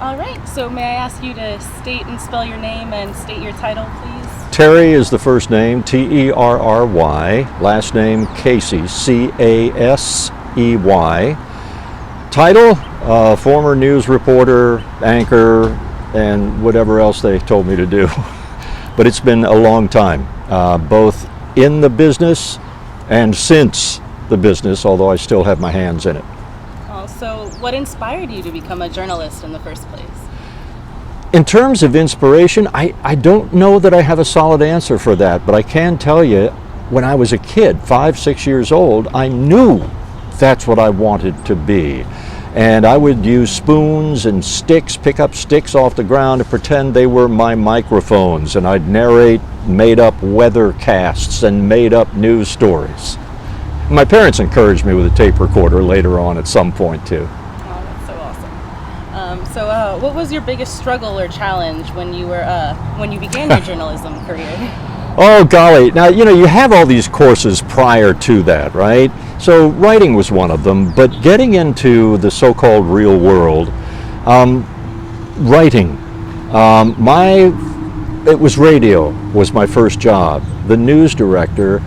All right, so may I ask you to state and spell your name and state your title, please? Terry is the first name, Terry. Last name Casey, Casey. Title, former news reporter, anchor, and whatever else they told me to do. But it's been a long time, both in the business and since the business, although I still have my hands in it. So what inspired you to become a journalist in the first place? In terms of inspiration, I don't know that I have a solid answer for that, but I can tell you, when I was a kid, 5, 6 years old, I knew that's what I wanted to be. And I would use spoons and sticks, pick up sticks off the ground and pretend they were my microphones, and I'd narrate made-up weather casts and made-up news stories. My parents encouraged me with a tape recorder later on at some point too. Oh, that's so awesome. What was your biggest struggle or challenge when you began your journalism career? Oh golly, now you have all these courses prior to that, right? So writing was one of them, but getting into the so-called real world, writing, it was radio was my first job. The news director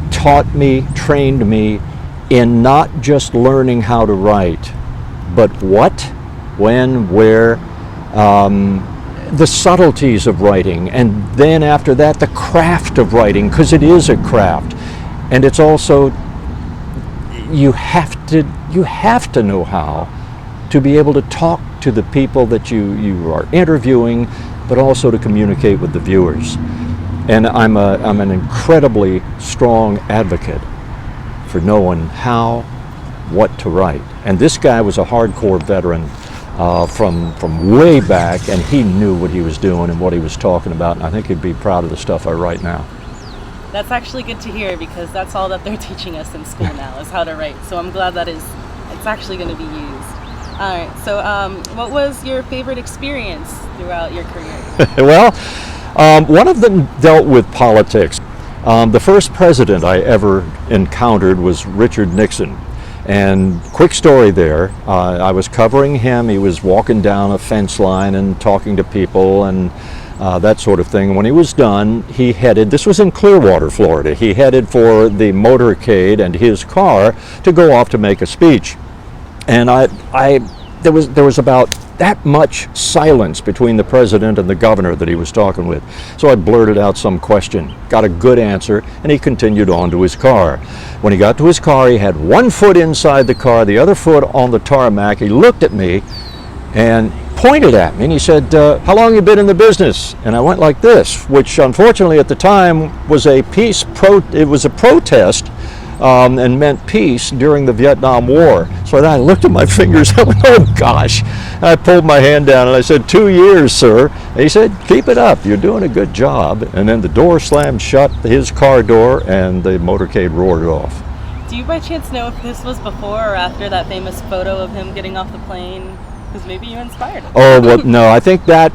taught me, trained me in not just learning how to write, but what, when, where, the subtleties of writing, and then after that the craft of writing, because it is a craft, and it's also you have to know how to be able to talk to the people that you are interviewing, but also to communicate with the viewers. And I'm an incredibly strong advocate for knowing what to write. And this guy was a hardcore veteran from way back, and he knew what he was doing and what he was talking about, and I think he'd be proud of the stuff I write now. That's actually good to hear, because that's all that they're teaching us in school now is how to write. So I'm glad that it's actually going to be used. All right, so what was your favorite experience throughout your career? Well, one of them dealt with politics. The first president I ever encountered was Richard Nixon. And quick story there, I was covering him. He was walking down a fence line and talking to people and that sort of thing. When he was done, he headed, this was in Clearwater, Florida, he headed for the motorcade and his car to go off to make a speech. And there was about that much silence between the president and the governor that he was talking with. So I blurted out some question, got a good answer, and he continued on to his car. When he got to his car, he had one foot inside the car, the other foot on the tarmac. He looked at me and pointed at me, and he said, how long you been in the business? And I went like this, which unfortunately at the time was it was a protest and meant peace during the Vietnam War. So then I looked at my fingers, I went, oh gosh. And I pulled my hand down and I said, 2 years, sir. And he said, keep it up, you're doing a good job. And then the door slammed shut, his car door, and the motorcade roared off. Do you by chance know if this was before or after that famous photo of him getting off the plane? Because maybe you inspired him. Oh, well, no, I think that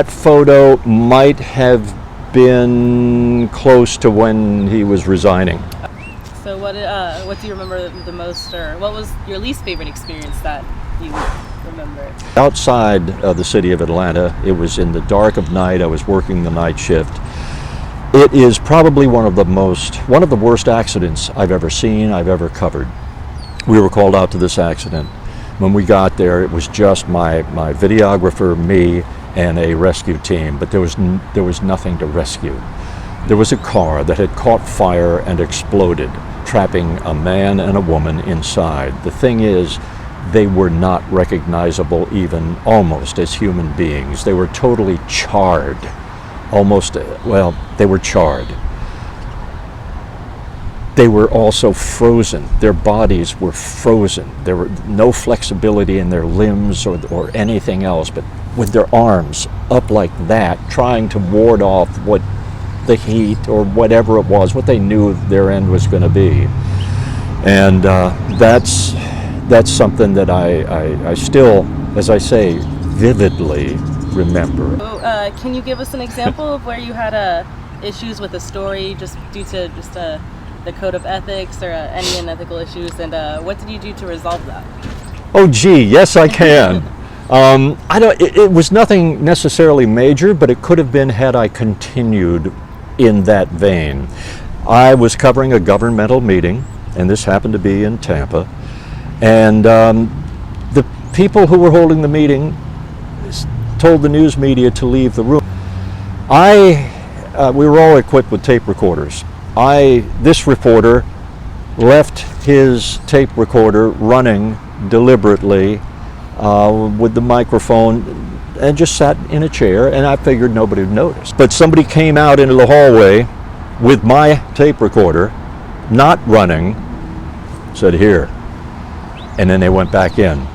photo might have been close to when he was resigning. So what do you remember the most, or what was your least favorite experience that you remember? Outside of the city of Atlanta, it was in the dark of night. I was working the night shift. It is probably one of the worst accidents I've ever seen, I've ever covered. We were called out to this accident. When we got there, it was just my videographer, me, and a rescue team, but there was nothing to rescue. There was a car that had caught fire and exploded, trapping a man and a woman inside. The thing is, they were not recognizable even almost as human beings. They were totally charred. They were charred. They were also frozen. Their bodies were frozen. There were no flexibility in their limbs or anything else, but with their arms up like that, trying to ward off the heat or whatever it was, what they knew their end was going to be. And that's something that I still, as I say, vividly remember. So, can you give us an example of where you had issues with a story just due to the code of ethics or any unethical issues, and what did you do to resolve that? Oh gee, yes I can. I don't. It was nothing necessarily major, but it could have been had I continued in that vein. I was covering a governmental meeting, and this happened to be in Tampa, and the people who were holding the meeting told the news media to leave the room. We were all equipped with tape recorders. This reporter left his tape recorder running deliberately with the microphone and just sat in a chair, and I figured nobody would notice. But somebody came out into the hallway with my tape recorder, not running, said, "Here," and then they went back in.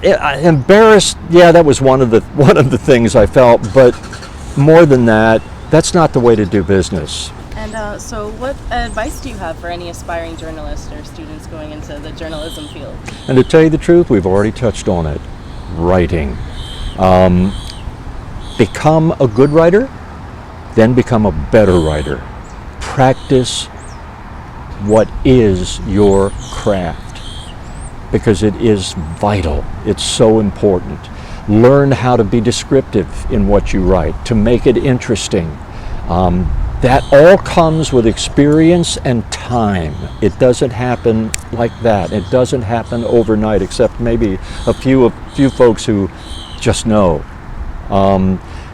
Embarrassed, yeah, that was one of the things I felt, but more than that, that's not the way to do business. And so what advice do you have for any aspiring journalists or students going into the journalism field? And to tell you the truth, we've already touched on it. Writing. Become a good writer, then become a better writer. Practice what is your craft, because it is vital. It's so important. Learn how to be descriptive in what you write, to make it interesting. That all comes with experience and time. It doesn't happen like that. It doesn't happen overnight, except maybe a few folks who just know.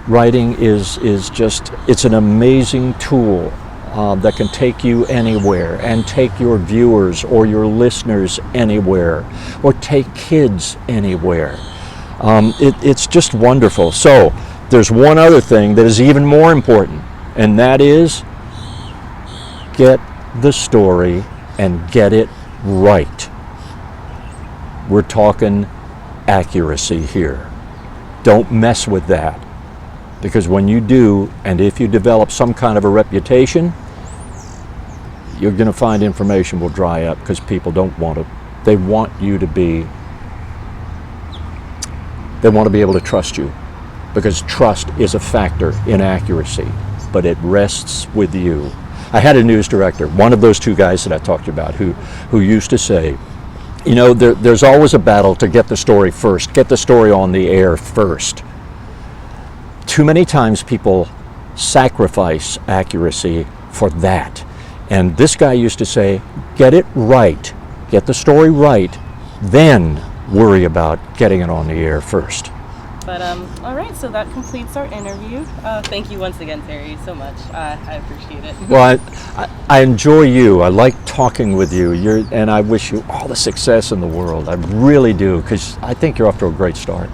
Writing is just, it's an amazing tool that can take you anywhere and take your viewers or your listeners anywhere or take kids anywhere. It's just wonderful. So there's one other thing that is even more important, and that is get the story and get it right. We're talking accuracy here. Don't mess with that, because when you do, and if you develop some kind of a reputation, you're going to find information will dry up because people don't want to. They want you to be. They want to be able to trust you, because trust is a factor in accuracy, but it rests with you. I had a news director, one of those two guys that I talked about, who used to say, you know, there's always a battle to get the story first, get the story on the air first. Too many times people sacrifice accuracy for that. And this guy used to say, get it right, get the story right, then worry about getting it on the air first. But all right, so that completes our interview. Thank you once again, Terry, so much. I appreciate it. Well, I enjoy you. I like talking with you. And I wish you all the success in the world. I really do, because I think you're off to a great start.